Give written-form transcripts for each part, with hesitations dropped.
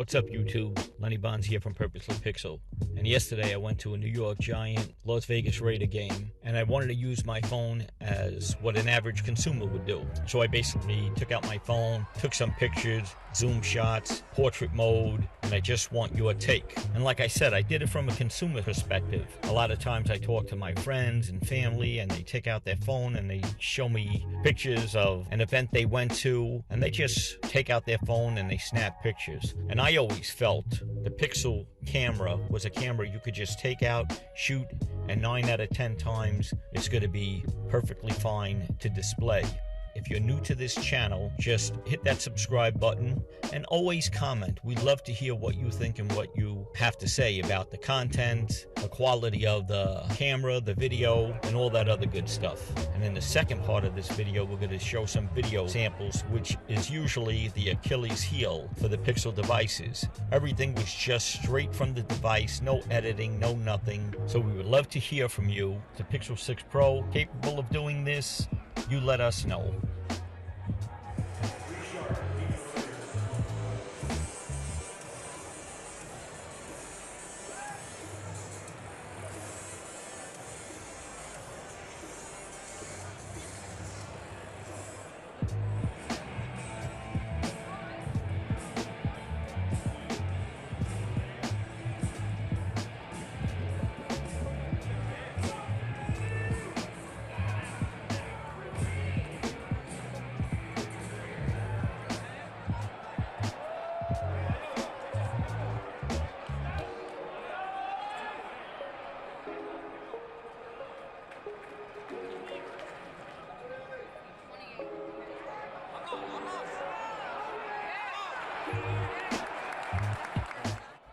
What's up, YouTube? Lenny Bonds here from Purposely Pixel. And yesterday I went to a New York Giant Las Vegas Raider game, and I wanted to use my phone as what an average consumer would do. So I basically took out my phone, took some pictures, zoom shots, portrait mode, and I just want your take. And like I said, I did it from a consumer perspective. A lot of times I talk to my friends and family, and they take out their phone and they show me pictures of an event they went to, and they just take out their phone and they snap pictures. And I always felt the Pixel camera was a camera you could just take out, shoot, and 9 out of 10 times it's going to be perfectly fine to display. If you're new to this channel, just hit that subscribe button and always comment. We'd love to hear what you think and what you have to say about the content, the quality of the camera, the video, and all that other good stuff. And in the second part of this video, we're going to show some video samples, which is usually the Achilles heel for the Pixel devices. Everything was just straight from the device, no editing, no nothing. So we would love to hear from you. The Pixel 6 Pro capable of doing this? You let us know.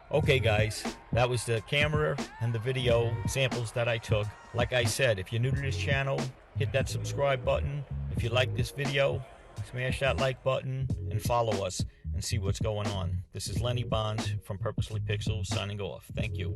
Okay guys, that was the camera and the video samples that I took. Like I said, if you're new to this channel, hit that subscribe button. If you like this video, smash that like button and follow us and see what's going on. This is Lenny Bonds from Purposely Pixel signing off. Thank you.